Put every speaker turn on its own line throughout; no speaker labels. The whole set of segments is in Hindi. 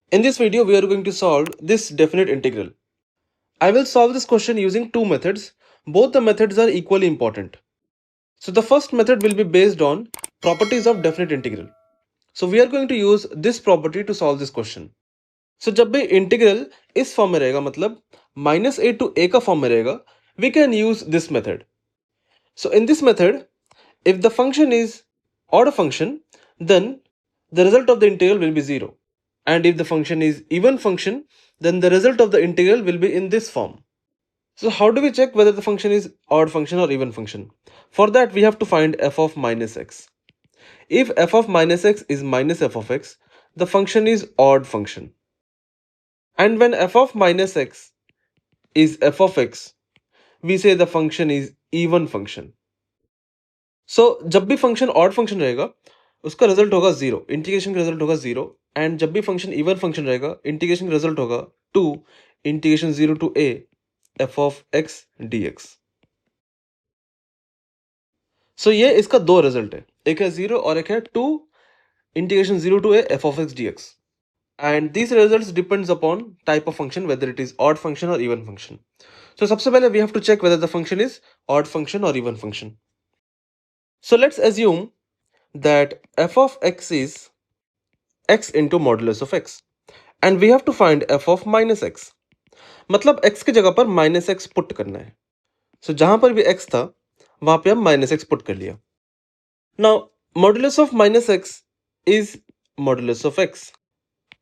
In this video, we are going to solve this definite integral. I will solve this question using two methods. Both the methods are equally important. So the first method will be based on properties of definite integral. So we are going to use this property to solve this question. So जब भी इंटीग्रल इस फॉर्म में रहेगा मतलब -a to a का फॉर्म में रहेगा, we can use this method. So in this method, if the function is odd function, then the result of the integral will be 0. And if the function is even function, then the result of the integral will be in this form. So how do we check whether the function is odd function or even function? For that, we have to find f of minus x. If f of minus x is minus f of x, the function is odd function. And when f of minus x is f of x, we say the function is even function. So जब भी फंक्शन ऑड फंक्शन रहेगा उसका रिजल्ट होगा 0, इंटीग्रेशन का रिजल्ट होगा 0. एंड जब भी फंक्शन इवन फंक्शन रहेगा इंटीग्रेशन का रिजल्ट होगा 2 integration 0 to a f of x dx. सो ये इसका दो रिजल्ट है, एक है 0 और एक है 2 integration 0 to a f of x dx. And these results depends upon type of function, whether it is odd function or even function. So सबसे पहले we have to check whether the function is odd function or even function. So let's assume that f of x is x into modulus of x and we have to find f of minus x. मतलब x की जगह पर माइनस एक्स पुट करना है. सो जहां पर भी x था वहां पे हम माइनस एक्स पुट कर लिया. Now modulus of minus x is modulus of x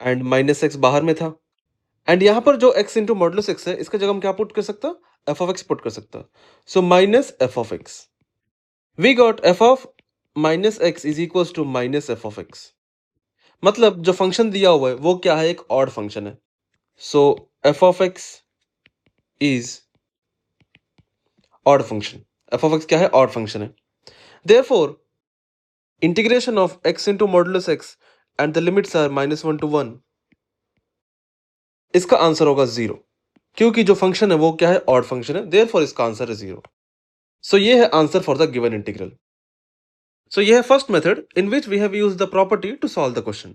and minus x बाहर में था. एंड यहां पर जो x इंटू मॉडुलस एक्स है इसका जगह हम क्या पुट कर सकता, f of x पुट कर सकता. So minus f of x. We got f of minus x is equal to minus f of x. मतलब जो फंक्शन दिया हुआ है वो क्या है, एक ऑड फंक्शन है. So f of x is odd function. f of x क्या है, ऑड फंक्शन है. Therefore integration of x into modulus x and the limits are -1 to 1, इसका आंसर होगा 0 क्योंकि जो फंक्शन है वो क्या है, ऑड फंक्शन है. देयरफॉर इसका आंसर है 0. सो ये है answer for the given integral. So ये है first method in which we have used the property to solve the question.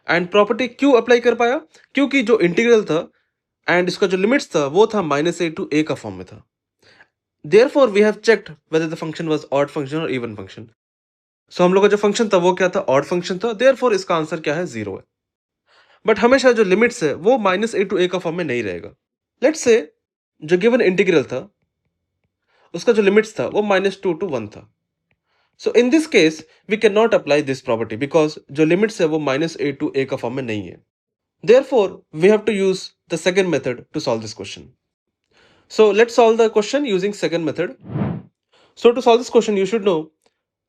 And property क्यों अप्लाई कर पाया, क्योंकि जो इंटीग्रल था एंड इसका जो लिमिट्स था वो था -a to a का फॉर्म में था. Therefore we have checked whether the function was odd function or even function. So हम लोग का जो फंक्शन था वो क्या था, ऑड फंक्शन था. Therefore इसका आंसर क्या है, 0 है. बट हमेशा जो लिमिट्स है वो -a to a का फॉर्म में नहीं रहेगा. लेट्स से जो गिवन इंटीग्रल था उसका जो लिमिट्स था वो -2 to 1 था. So in this case we can not apply this property because जो लिमिट्स है वो -a to a का फॉर्म में नहीं है. Therefore we have to use the second method to solve this question. So let's solve the question using second method. So to solve this question you should know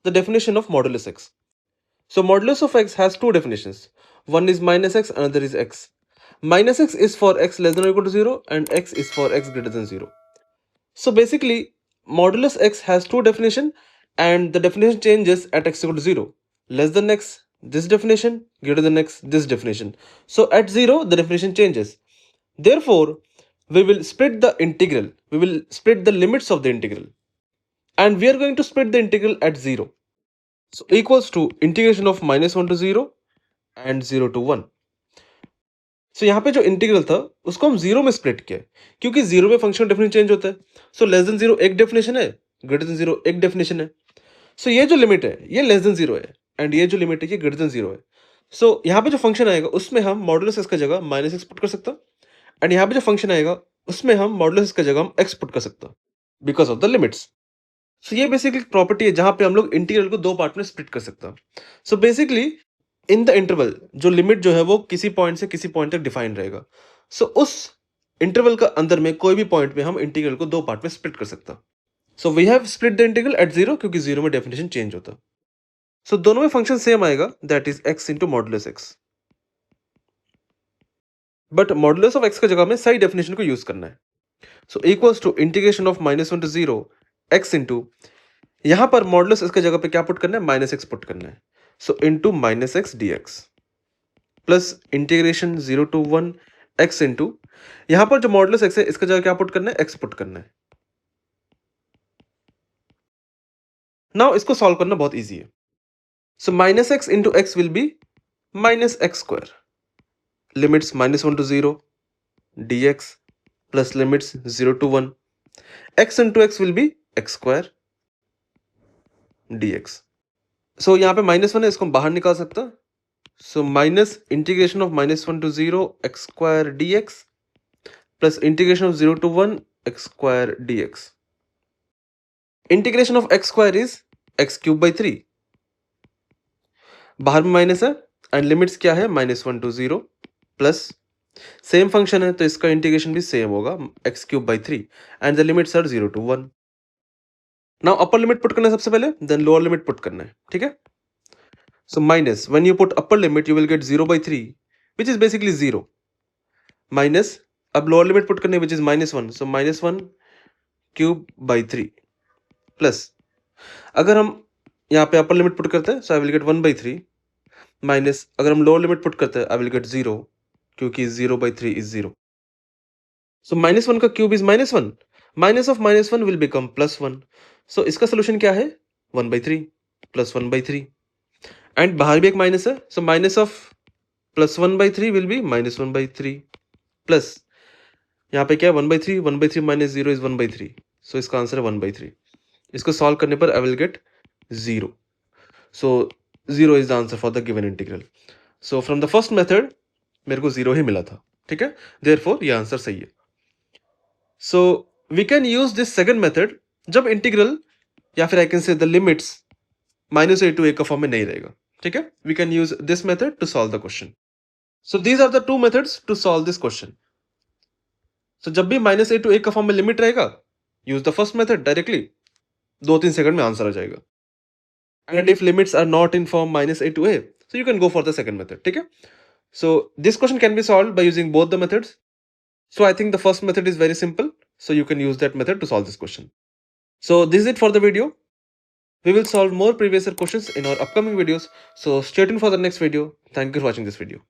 the definition of modulus x. So modulus of x has two definitions. One is minus x, another is x. Minus x is for x less than or equal to 0 and x is for x greater than 0. So basically modulus x has two definition and the definition changes at x equal to 0. Less than x, this definition, greater than x, this definition. So at 0 the definition changes. Therefore we will split the integral, we will split the limits of the integral and we are going to split the integral at 0. So equals to integration of -1 to 0 and 0 to 1. सो यहाँ पे जो इंटीग्रल था उसको हम 0 में स्प्लिट किया क्योंकि 0 में फंक्शन डेफिनेशन चेंज होता है. सो लेस देन 0 एक डेफिनेशन है, ग्रेटर देन 0 एक डेफिनेशन है. सो ये जो लिमिट है ये लेस देन 0 है एंड ये जो लिमिट है ये ग्रेटर देन 0 है. सो यहाँ पे जो फंक्शन आएगा उसमें हम मॉडुलस एक्स का जगह -x पुट कर सकता एंड यहाँ पे जो फंक्शन आएगा उसमें हम मॉडुलस एक्स का जगह हम x पुट कर सकता बिकॉज ऑफ द लिमिट्स. सो ये बेसिकली प्रॉपर्टी है जहां पे हम लोग इंटीग्रल को दो पार्ट में स्प्लिट कर सकते हैं. So basically in the interval जो लिमिट जो है वो किसी पॉइंट से किसी पॉइंट तक डिफाइन रहेगा. सो उस इंटरवल का अंदर में कोई भी पॉइंट पे हम इंटीग्रल को दो पार्ट में स्प्लिट कर सकता. So we have split the integral at 0 क्योंकि 0 में डेफिनेशन चेंज होता. सो दोनों में फंक्शन सेम आएगा, that is x into modulus x. But modulus of x की जगह में सही डेफिनेशन को यूज करना है. So equals to integration of -1 to 0 x into, यहां पर मॉडुलस इसके जगह पे क्या पुट करना है, -x पुट करना है. सो into -x dx plus integration 0 to 1 x into, यहां पर जो मॉडुलस x है इसका जगह क्या पुट करना है, x पुट करना है. नाउ इसको सॉल्व करना बहुत इजी है. सो -x into x will be -x square limits -1 to 0 dx plus limits 0 to 1 x into x will be x square dx. So यहाँ पे -1 है, इसको हम बाहर निकाल सकते हैं. So minus integration of -1 to 0 x square dx plus integration of 0 to 1 x square dx. Integration of x square is x cube by 3. बाहर में माइनस है एंड लिमिट्स क्या है -1 to 0 प्लस सेम फंक्शन है तो इसका इंटीग्रेशन भी सेम होगा x cube by 3 and the limits are 0 to 1. Now upper limit put करना है सबसे पहले, देन लोअर लिमिट पुट करना है. ठीक है. So minus when you put upper limit you will get 0 by 3 which is basically 0 minus अब लोअर लिमिट पुट करने which is -1 so -1 cube by 3 plus अगर हम यहाँ पे अपर लिमिट पुट करते हैं so I will get 1 by 3 minus अगर हम लोअर लिमिट पुट करते हैं आई विल गेट 0 क्योंकि 0 by 3 is 0. So -1 का cube is -1 minus of -1 will become +1. सो इसका सोल्यूशन क्या है 1 by 3 प्लस 1 by 3 एंड बाहर भी एक माइनस है so minus of +1 by 3 will be -1 by 3 plus यहाँ पे क्या है 1 by 3 1 by 3 minus 0 is 1 by 3 सो इसका आंसर है 1 by 3. इसको सॉल्व करने पर आई will get 0. So 0 is the answer for the given integral. So from the first method मेरे को 0 ही मिला था. ठीक है. देयरफॉर ये आंसर सही है. So we can use this second method जब इंटीग्रल या फिर I can say the limits -a to a का फॉर्म में नहीं रहेगा. ठीक है. We can use this method to solve the question. So these are the two methods to solve this question. सो जब भी -a to a का फॉर्म में लिमिट रहेगा use the first method directly 2-3 second में आंसर आ जाएगा. And if limits are not in form -a to a so you can go for the second method. ठीक है. So this question can be solved by using both the methods. So I think the first method is very simple. So you can use that method to solve this question. So this is it for the video. We will solve more previous year questions in our upcoming videos. So stay tuned for the next video. Thank you for watching this video.